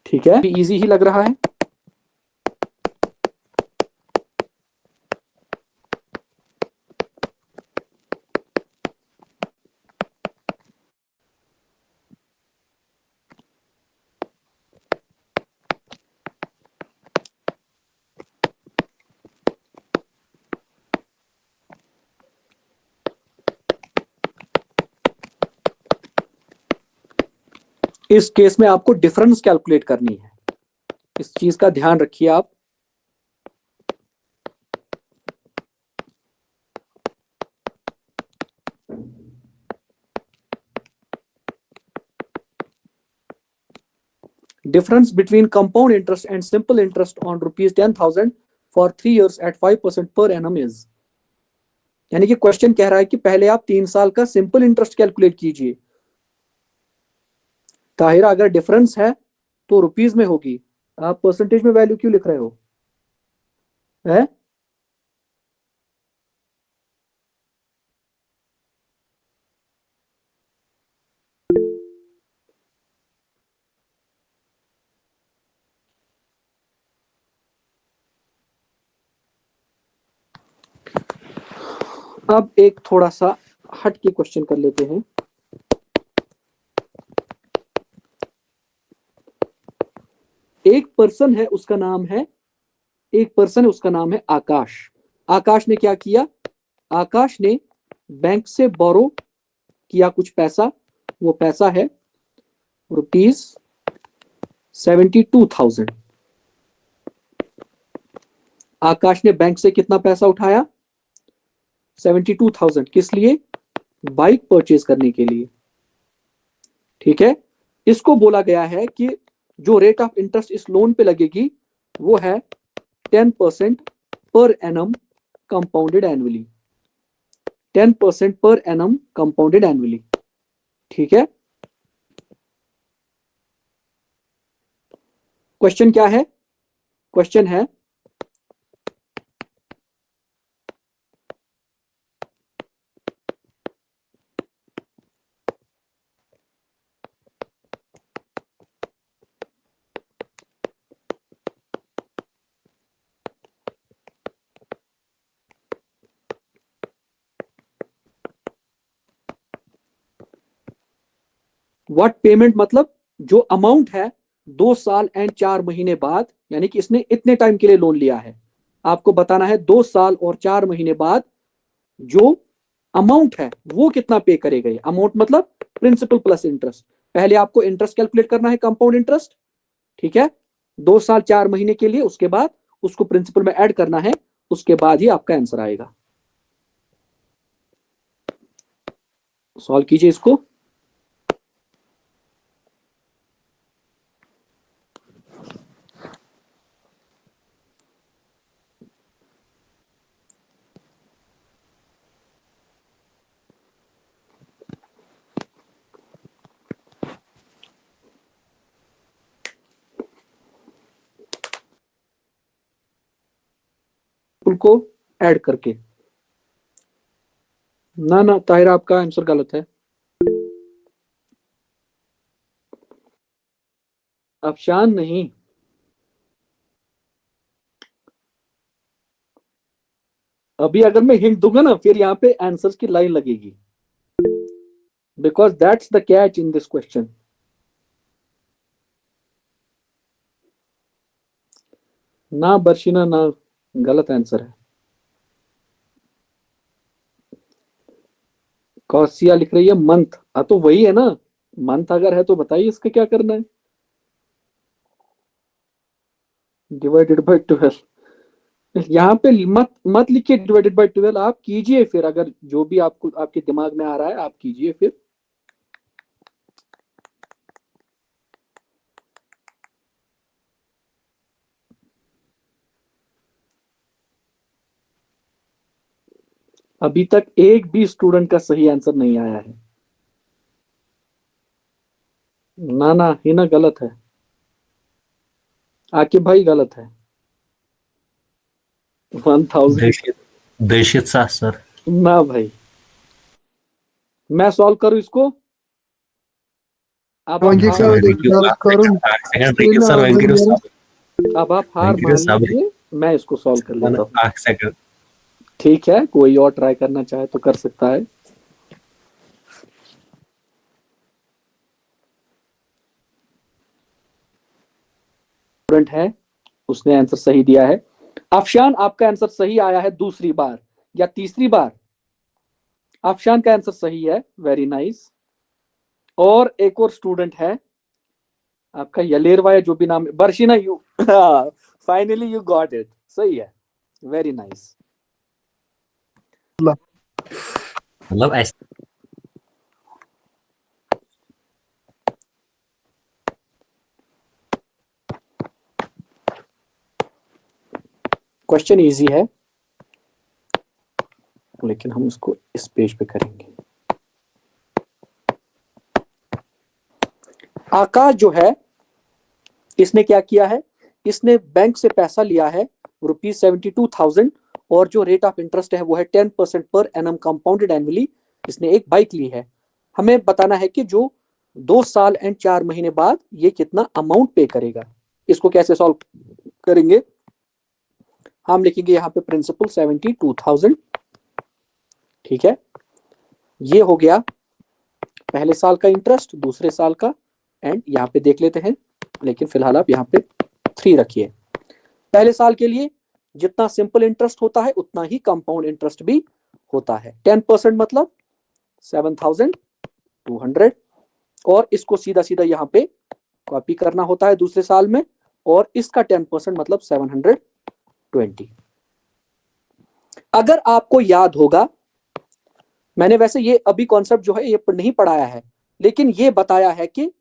ठीक है, इजी ही लग रहा है। इस केस में आपको डिफरेंस कैलकुलेट करनी है, इस चीज का ध्यान रखिए आप। Difference between compound interest and simple interest on ₹10,000 for 3 years at 5% per annum is। यानी कि क्वेश्चन कह रहा है कि पहले आप 3 साल का सिंपल इंटरेस्ट कैलकुलेट कीजिए। ताहिरा, अगर डिफरेंस है तो रुपीज में होगी, आप परसेंटेज में वैल्यू क्यों लिख रहे हो? है? अब एक थोड़ा सा हट के क्वेश्चन कर लेते हैं। एक पर्सन है उसका नाम है, एक पर्सन है उसका नाम है आकाश। आकाश ने क्या किया? आकाश ने बैंक से बोरो किया कुछ पैसा। वो पैसा है ₹72,000। आकाश ने बैंक से कितना पैसा उठाया? 72,000। किस लिए? बाइक परचेज करने के लिए। ठीक है, इसको बोला गया है कि जो रेट ऑफ इंटरेस्ट इस लोन पे लगेगी वो है 10% per annum compounded annually. 10% per annum compounded annually. ठीक है, क्वेश्चन क्या है? क्वेश्चन है व्हाट पेमेंट, मतलब जो अमाउंट है 2 साल एंड 4 महीने बाद, यानी कि इसने इतने टाइम के लिए लोन लिया है, आपको बताना है 2 साल और 4 महीने बाद जो अमाउंट है वो कितना पे करेगा। ये अमाउंट मतलब प्रिंसिपल प्लस इंटरेस्ट। पहले आपको इंटरेस्ट कैलकुलेट करना है, कंपाउंड इंटरेस्ट। ठीक है, 2 साल 4 महीने के लिए, उसके बाद उसको प्रिंसिपल में ऐड करना है, उसके बाद ही आपका आंसर आएगा। सॉल्व कीजिए इसको। प्रिंसिपल को ऐड करके। ना ना ताहिर, आपका आंसर गलत है। अफशान नहीं, अभी अगर मैं हिंट दूंगा ना फिर यहाँ पे आंसर्स की लाइन लगेगी, because that's the catch in this question. ना बर्शिना ना, गलत आंसर है। कौसिया लिख रही है मंथ। हाँ तो वही है ना, मंथ अगर है तो बताइए इसका क्या करना है। डिवाइडेड बाय 12, यहाँ पे मत मत लिखिए डिवाइडेड बाय 12, आप कीजिए फिर, अगर जो भी आपको आपके दिमाग में आ रहा है आप कीजिए फिर। अभी तक एक भी स्टूडेंट का सही आंसर नहीं आया है। ना ना हिना गलत है, आकिब भाई गलत है। 1000 दहशत सा सर। ना भाई, मैं सॉल्व करूं इसको। अब आप हार, सर वेंकटेश अब आप हार मान लीजिए, मैं इसको सॉल्व कर लेता हूँ। सेकंड। ठीक है, कोई और ट्राई करना चाहे तो कर सकता है। स्टूडेंट है, उसने आंसर सही दिया है। अफशान, आपका आंसर सही आया है दूसरी बार या तीसरी बार। अफशान का आंसर सही है, वेरी नाइस। और एक और स्टूडेंट है आपका यलेरवा या जो भी नाम है, Barshina, you finally you got it, सही है, वेरी नाइस। मतलब ऐसे क्वेश्चन इजी है लेकिन हम उसको इस पेज पे करेंगे। आकाश जो है, इसने क्या किया है, इसने बैंक से पैसा लिया है ₹72,000 और जो रेट ऑफ इंटरेस्ट है वो है 10% पर एनम कंपाउंडेड एनुअली। इसने एक बाइक ली है। हमें बताना है कि जो 2 साल एंड 4 महीने बाद ये कितना अमाउंट पे करेगा। इसको कैसे सॉल्व करेंगे, हम लिखेंगे यहाँ पे प्रिंसिपल 72,000। ठीक है, ये हो गया पहले साल का इंटरेस्ट, दूसरे साल का, एंड यहाँ पे देख लेते हैं, लेकिन फिलहाल आप यहाँ पे 3 रखिए। पहले साल के लिए जितना सिंपल इंटरेस्ट होता है उतना ही कंपाउंड इंटरेस्ट भी होता है। 10% मतलब 7,200, और इसको सीधा सीधा यहाँ पे कॉपी करना होता है दूसरे साल में, और इसका 10% मतलब 720। अगर आपको याद होगा, मैंने वैसे ये अभी कॉन्सेप्ट जो है ये नहीं पढ़ाया है, लेकिन ये बताया है कि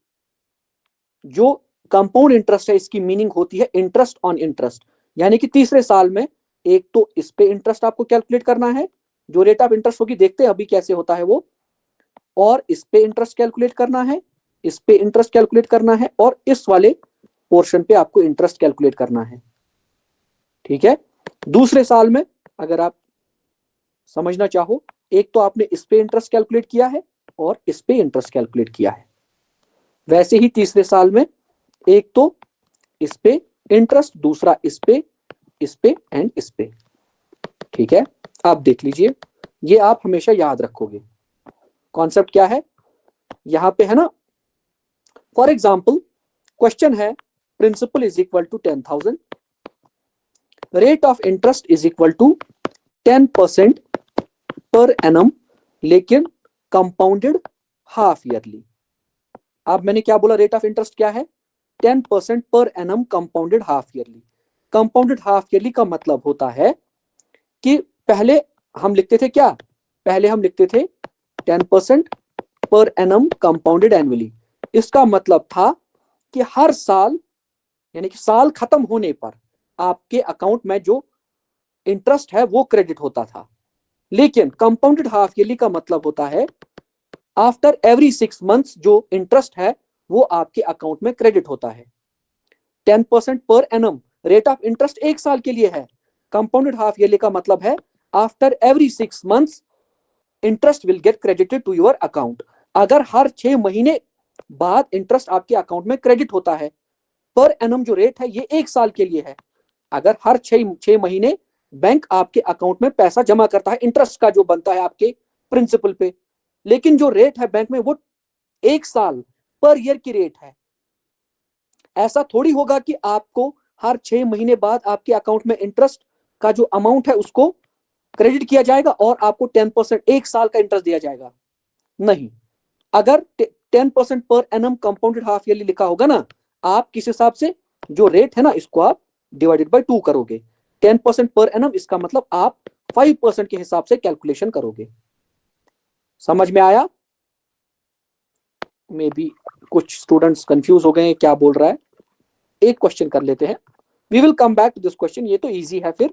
जो कंपाउंड इंटरेस्ट है इसकी मीनिंग होती है इंटरेस्ट ऑन इंटरेस्ट। यानी कि तीसरे साल में एक तो इस पे इंटरेस्ट आपको कैलकुलेट करना है, जो रेट ऑफ इंटरेस्ट होगी, देखते हैं अभी कैसे होता है वो, और इस पे इंटरेस्ट कैलकुलेट करना है, इस पे इंटरेस्ट कैलकुलेट करना है, और इस वाले पोर्शन पे आपको इंटरेस्ट कैलकुलेट करना है। ठीक है, दूसरे साल में अगर आप समझना चाहो, एक तो आपने इस पे इंटरेस्ट कैलकुलेट किया है और इस पे इंटरेस्ट कैलकुलेट किया है। वैसे ही तीसरे साल में एक तो इस पे इंटरेस्ट, दूसरा इस पे एंड इस पे। ठीक है, आप देख लीजिए, ये आप हमेशा याद रखोगे। कॉन्सेप्ट क्या है यहां पे है ना, फॉर एग्जाम्पल क्वेश्चन है principal is equal to 10,000, rate of interest is equal to 10% per annum, लेकिन कंपाउंडेड हाफ ईयरली। अब मैंने क्या बोला, रेट ऑफ इंटरेस्ट क्या है, 10% per annum compounded half yearly. Compounded half yearly का मतलब होता है कि पहले हम लिखते थे क्या, पहले हम लिखते थे 10% पर एनम कंपाउंडेड एनुअली। इसका मतलब था कि हर साल, यानी कि साल खत्म होने पर आपके अकाउंट में जो इंटरेस्ट है वो क्रेडिट होता था। लेकिन कंपाउंडेड हाफ ईयरली का मतलब होता है आफ्टर एवरी 6 मंथ्स जो इंटरेस्ट है वो आपके अकाउंट में क्रेडिट होता है। 10% per annum rate of interest 1 साल के लिए है, कंपाउंडेड हाफ ईयरली का मतलब है after every 6 months interest will get credited to your account. अगर हर 6 महीने बाद इंटरेस्ट आपके अकाउंट में क्रेडिट होता है, पर एनम जो रेट है ये 1 साल के लिए है। अगर हर 6 महीने बैंक आपके अकाउंट में पैसा जमा करता है इंटरेस्ट का जो बनता है आपके प्रिंसिपल पे, लेकिन जो रेट है बैंक में वो 1 साल पर ईयर की रेट है। ऐसा थोड़ी होगा कि आपको हर 6 महीने बाद आपके अकाउंट में इंटरेस्ट का जो अमाउंट है उसको क्रेडिट किया जाएगा और आपको 10% 1 साल का इंटरेस्ट दिया जाएगा। नहीं, अगर 10% per annum compounded half yearly लिखा होगा ना, आप किस हिसाब से जो रेट है ना इसको आप डिवाइडेड बाय 2 करोगे। 10% पर एनम इसका मतलब आप 5% के हिसाब से कैलकुलेशन करोगे। समझ में आया? मे बी कुछ स्टूडेंट्स कंफ्यूज हो गए हैं क्या बोल रहा है। एक क्वेश्चन कर लेते हैं, we will come back to this question. ये तो इजी है फिर,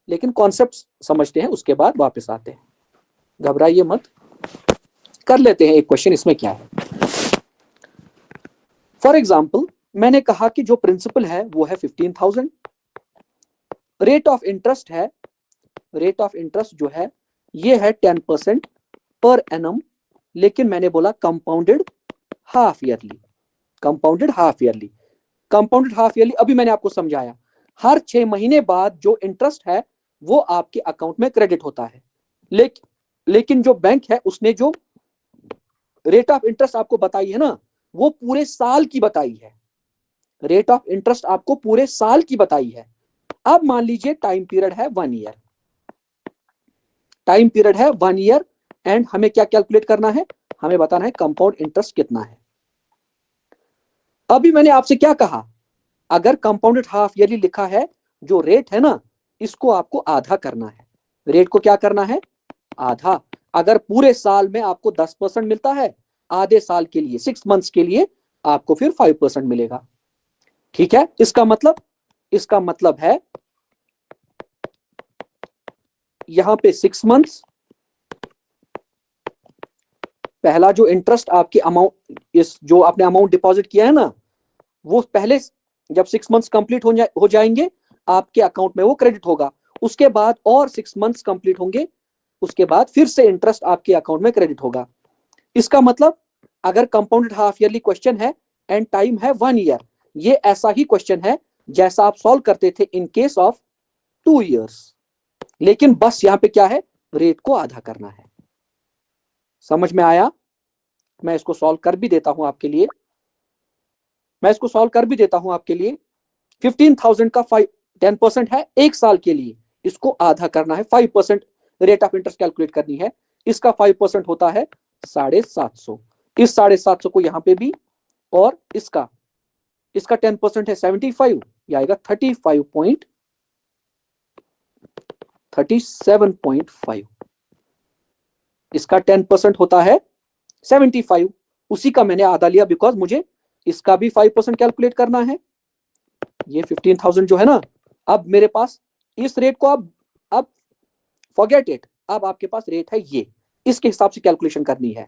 लेकिन कॉन्सेप्ट समझते हैं उसके बाद वापस आते हैं, घबराइए मत। कर लेते हैं एक क्वेश्चन, इसमें क्या है। फॉर एग्जाम्पल मैंने कहा कि जो प्रिंसिपल है वो है 15,000, रेट ऑफ इंटरेस्ट है, रेट ऑफ इंटरेस्ट जो है ये है 10% पर एनम, लेकिन मैंने बोला compounded half yearly. Compounded half yearly, compounded half yearly अभी मैंने आपको समझाया, हर 6 महीने बाद जो इंटरेस्ट है वो आपके अकाउंट में क्रेडिट होता है। लेकिन जो बैंक है उसने जो रेट ऑफ इंटरेस्ट आपको बताई है ना वो पूरे साल की बताई है। रेट ऑफ इंटरेस्ट आपको पूरे साल की बताई है। अब मान लीजिए टाइम पीरियड है 1 ईयर, टाइम पीरियड है 1 ईयर, एंड हमें क्या कैलकुलेट करना है, हमें बताना है कंपाउंड इंटरेस्ट कितना है। अभी मैंने आपसे क्या कहा, अगर कंपाउंडेड हाफ ईयरली लिखा है, जो रेट है ना इसको आपको आधा करना है। रेट को क्या करना है, आधा। अगर पूरे साल में आपको 10% मिलता है, आधे साल के लिए 6 मंथ्स के लिए आपको फिर 5% मिलेगा। ठीक है, इसका मतलब है यहां पे 6 मंथ्स, पहला जो इंटरेस्ट आपकी अमाउंट, इस जो आपने अमाउंट डिपॉजिट किया है ना वो पहले जब 6 मंथ्स कंप्लीट हो जाएंगे आपके अकाउंट में वो क्रेडिट होगा। उसके बाद और 6 मंथ्स कंप्लीट होंगे, उसके बाद फिर से इंटरेस्ट आपके अकाउंट में क्रेडिट होगा। इसका मतलब अगर कंपाउंडेड हाफ ईयरली क्वेश्चन है एंड टाइम है 1 ईयर, ये ऐसा ही क्वेश्चन है जैसा आप सॉल्व करते थे इन केस ऑफ 2 इयर्स, लेकिन बस यहां पे क्या है, रेट को आधा करना है। समझ में आया? मैं इसको सॉल्व कर भी देता हूं आपके लिए, 15,000 का 10% है 1 साल के लिए, इसको आधा करना है, 5% रेट ऑफ इंटरेस्ट कैलकुलेट करनी है। इसका 5% होता है 750। इस 750 को यहां पे भी, और इसका 10% है 75, ये आएगा 37.5। इसका 10% होता है 75, उसी का मैंने आधा लिया बिकॉज मुझे इसका भी 5% कैलकुलेट करना है। ये 15,000 जो है ना, अब मेरे पास इस रेट को अब फॉरगेट इट, अब आपके पास रेट है ये, इसके हिसाब से कैलकुलेशन करनी है।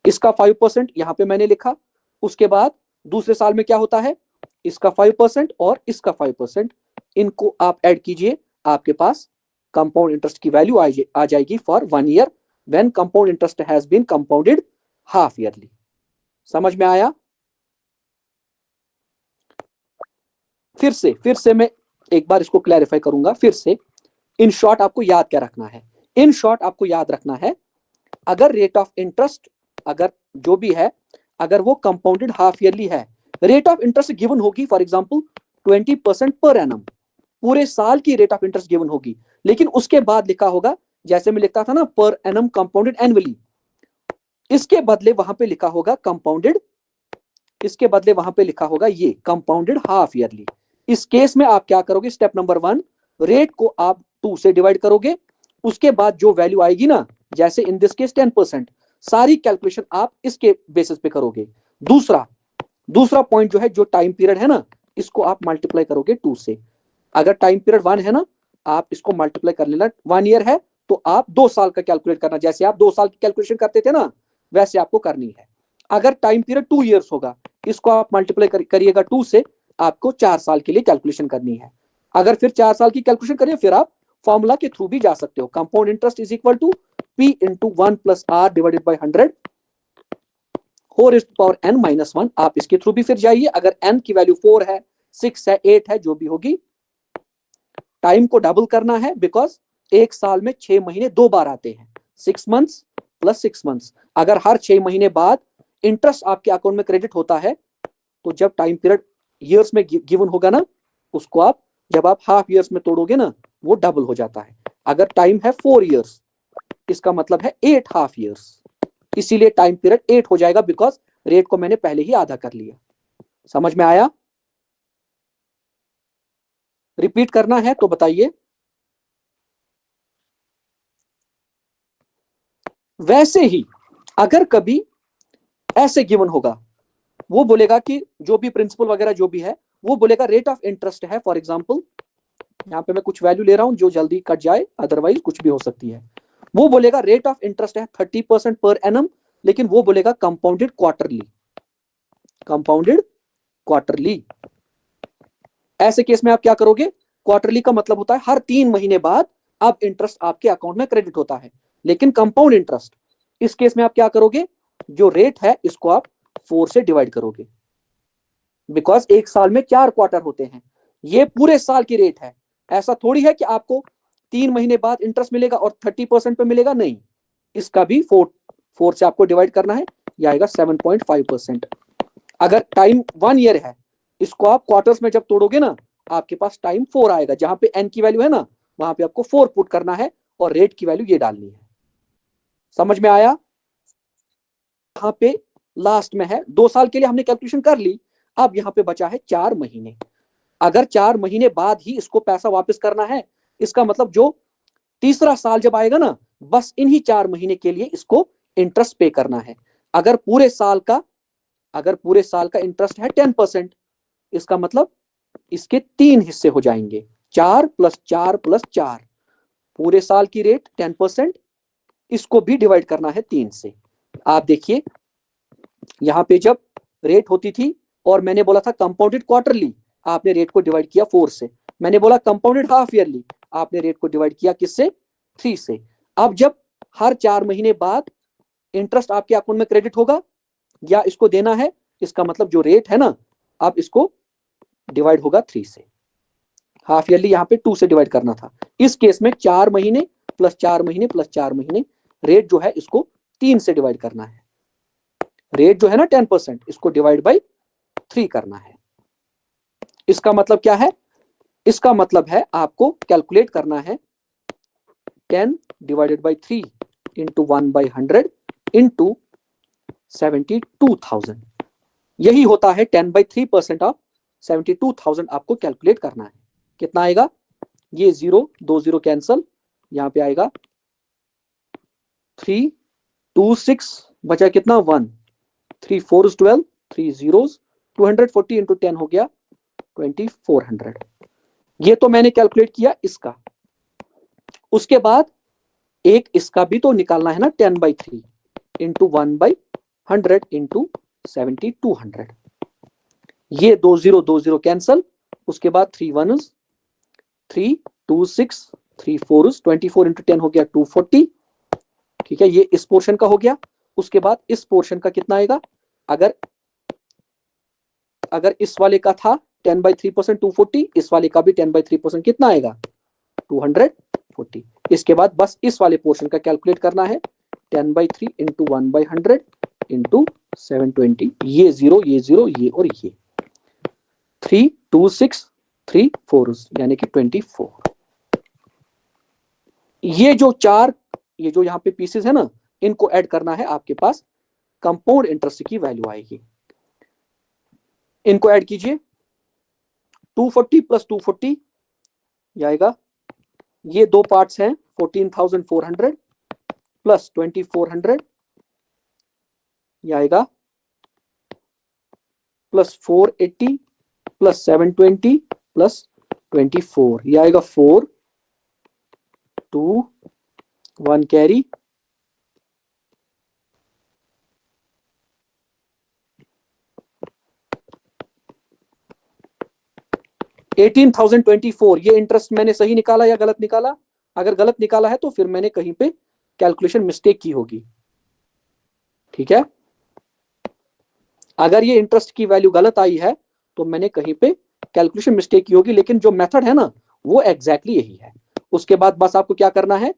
इसका 5% यहां पे मैंने लिखा, उसके बाद दूसरे साल में क्या होता है, इसका 5% और इसका 5%, इनको आप ऐड कीजिए, आपके पास कंपाउंड इंटरेस्ट की वैल्यू आ जाएगी for 1 year when compound interest has been compounded half yearly. समझ में आया? फिर से मैं एक बार इसको क्लैरिफाई करूंगा फिर से। इन शॉर्ट आपको याद क्या रखना है, इन शॉर्ट आपको याद रखना है, अगर रेट ऑफ इंटरेस्ट, अगर जो भी है, अगर वो कंपाउंडेड हाफ ईयरली है, रेट ऑफ इंटरेस्ट गिवन होगी फॉर एग्जांपल 20% पर एनम, पूरे साल की रेट ऑफ इंटरेस्ट गिवन होगी, लेकिन उसके बाद लिखा होगा, जैसे मैं लिखता था ना पर एनम कंपाउंडेड एनुअली, इसके बदले वहां पे लिखा होगा कंपाउंडेड, इसके बदले वहां पे लिखा होगा ये कंपाउंडेड हाफ ईयरली। इस केस में आप क्या करोगे, स्टेप नंबर 1, रेट को आप 2 से डिवाइड करोगे, उसके बाद जो वैल्यू आएगी ना, जैसे इन दिस केस 10%, सारी कैलकुलेशन आप इसके बेसिस पे करोगे। दूसरा पॉइंट जो है, जो टाइम पीरियड है ना, इसको आप मल्टीप्लाई करोगे 2 से। अगर टाइम पीरियड 1 है ना, आप इसको मल्टीप्लाई कर लेना, 1 ईयर है तो आप 2 साल का कैलकुलेट करना, जैसे आप 2 साल की कैलकुलेशन करते थे ना वैसे आपको करनी है। अगर टाइम पीरियड 2 इयर्स होगा, इसको आप मल्टीप्लाई करिएगा 2 से, आपको 4 साल के लिए कैलकुलेशन करनी है। अगर फिर 4 साल की कैलकुलेशन करिए, फिर आप फॉर्मूला के थ्रू भी जा सकते हो। Compound interest is equal to P into 1 plus R divided by 100 whole power n minus 1। आप इसके थ्रू भी फिर जाइए। अगर n की वैल्यू 4 है, 6 है, 8 है, जो भी होगी, टाइम को डबल करना है, बिकॉज एक साल में 6 महीने 2 बार आते हैं, 6 मंथ्स प्लस 6 मंथ्स। अगर हर 6 महीने बाद इंटरेस्ट आपके अकाउंट में क्रेडिट होता है, तो जब टाइम पीरियड ईयर्स में गिवन होगा ना, उसको आप जब आप हाफ ईयर्स में तोड़ोगे ना, वो डबल हो जाता है। अगर टाइम है 4 ईयर्स, इसका मतलब है 8 हाफ ईयर्स, इसीलिए टाइम पीरियड 8 हो जाएगा, बिकॉज रेट को मैंने पहले ही आधा कर लिया। समझ में आया? रिपीट करना है तो बताइए। वैसे ही अगर कभी ऐसे गिवन होगा, वो बोलेगा कि जो भी प्रिंसिपल वगैरह जो भी है, वो बोलेगा रेट ऑफ इंटरेस्ट है। फॉर एग्जांपल यहां पे मैं कुछ वैल्यू ले रहा हूं जो जल्दी कट जाए, अदरवाइज कुछ भी हो सकती है। वो बोलेगा रेट ऑफ इंटरेस्ट है 30% पर एनम, लेकिन वो बोलेगा कंपाउंडेड क्वार्टरली, कंपाउंडेड क्वार्टरली। ऐसे केस में आप क्या करोगे? क्वार्टरली का मतलब होता है हर 3 महीने बाद अब इंटरेस्ट आपके अकाउंट में क्रेडिट होता है। लेकिन कंपाउंड इंटरेस्ट, इस केस में आप क्या करोगे? जो रेट है इसको आप 4 से डिवाइड करोगे, बिकॉज एक साल में 4 क्वार्टर होते हैं। ये पूरे साल की रेट है। ऐसा थोड़ी है कि आपको 3 महीने बाद इंटरेस्ट मिलेगा और 30% पे मिलेगा, नहीं। इसका भी 4 से आपको डिवाइड करना है, यह आएगा 7.5%। अगर टाइम 1 ईयर है, इसको आप क्वार्टर्स में जब तोड़ोगे ना, आपके पास टाइम 4 आएगा। जहां पे n की वैल्यू है ना, वहां पे आपको 4 पुट करना है और रेट की वैल्यू ये डालनी है। समझ में आया? यहाँ पे लास्ट में है 2 साल के लिए हमने कैलकुलेशन कर ली। अब यहाँ पे बचा है 4 महीने। अगर 4 महीने बाद ही इसको पैसा वापस करना है, इसका मतलब जो तीसरा साल जब आएगा ना, बस इन्हीं 4 महीने के लिए इसको इंटरेस्ट पे करना है। अगर पूरे साल का इंटरेस्ट है 10%, इसका मतलब इसके 3 हिस्से हो जाएंगे, 4 प्लस 4 प्लस 4। पूरे साल की रेट 10%, इसको भी डिवाइड करना है 3 से। आप देखिए यहां पे जब रेट होती थी और मैंने बोला था कंपाउंडेड क्वार्टरली, आपने रेट को डिवाइड किया 4 से। मैंने बोला कंपाउंडेड हाफ ईयरली, आपने रेट को डिवाइड किया किससे? 3 से। अब जब हर 4 महीने बाद इंटरेस्ट आपके अकाउंट में क्रेडिट होगा या इसको देना है, इसका मतलब जो रेट है ना, अब इसको डिवाइड होगा 3 से। हाफ ईयरली यहाँ पे 2 से डिवाइड करना था। इस केस में 4 महीने प्लस 4 महीने प्लस 4 महीने, रेट जो है इसको 3 से डिवाइड करना है। रेट जो है ना 10%, इसको डिवाइड बाई 3 करना है। इसका मतलब क्या है? इसका मतलब है आपको कैलकुलेट करना है 10 डिवाइडेड बाई 3 इंटू 1/100 इंटू 72,000। यही होता है 10/3% ऑफ 72,000। आपको कैलकुलेट करना है। कितना आएगा? ये 0 2 0 कैंसल, यहां पे आएगा 3 2 6, बचा कितना? 1 3 4 12, 3 zeros, 240 इंटू 10 हो गया 2400। ये तो मैंने कैलकुलेट किया इसका। उसके बाद एक इसका भी तो निकालना है ना, 10/3 इंटू 1/100 इंटू 7200। ये 2 0 कैंसल, उसके बाद 3 1s, 3 2 6 3 4s, 24 इंटू 10 हो गया 240। ठीक है, ये इस पोर्शन का हो गया। उसके बाद इस पोर्शन का कितना आएगा? अगर इस वाले का था 10/3% 240, इस वाले का भी 10/3% कितना आएगा? 240। इसके बाद बस इस वाले पोर्शन का कैलकुलेट करना है, 10/3 इंटू 1/100 इंटू 720। ये 0 ये 0 ये और ये 3 2 6 3 4 यानी कि 24। ये जो यहाँ पे पीसेस है ना, इनको ऐड करना है, आपके पास कंपाउंड इंटरेस्ट की वैल्यू आएगी। इनको ऐड कीजिए, 240 प्लस 240 आएगा, ये दो पार्ट्स हैं, 14,400 प्लस 2,400 आएगा, प्लस 480 प्लस 720 प्लस 24, ये आएगा 4 2 1 कैरी, 18,024। ये इंटरेस्ट मैंने सही निकाला या गलत निकाला? अगर गलत निकाला है तो फिर मैंने कहीं पे कैलकुलेशन मिस्टेक की होगी, ठीक है। अगर ये इंटरेस्ट की वैल्यू गलत आई है तो मैंने कहीं पे कैलकुलेशन मिस्टेक की होगी, लेकिन जो मेथड है ना वो एग्जैक्टली यही है। उसके बाद बस आपको क्या करना है,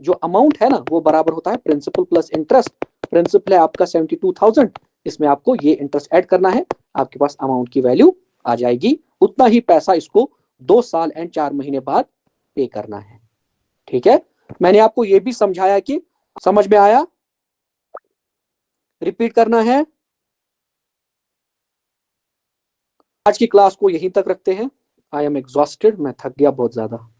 जो अमाउंट है ना वो बराबर होता है प्रिंसिपल प्लस इंटरेस्ट। प्रिंसिपल है आपका 72,000, इसमें आपको ये इंटरेस्ट ऐड करना है, आपके पास अमाउंट की वैल्यू आ जाएगी। उतना ही पैसा इसको 2 साल एंड 4 महीने बाद पे करना है, ठीक है। मैंने आपको ये भी समझाया कि समझ में आया, रिपीट करना है। आज की क्लास को यहीं तक रखते हैं। आई एम एग्जॉस्टेड, मैं थक गया बहुत ज्यादा।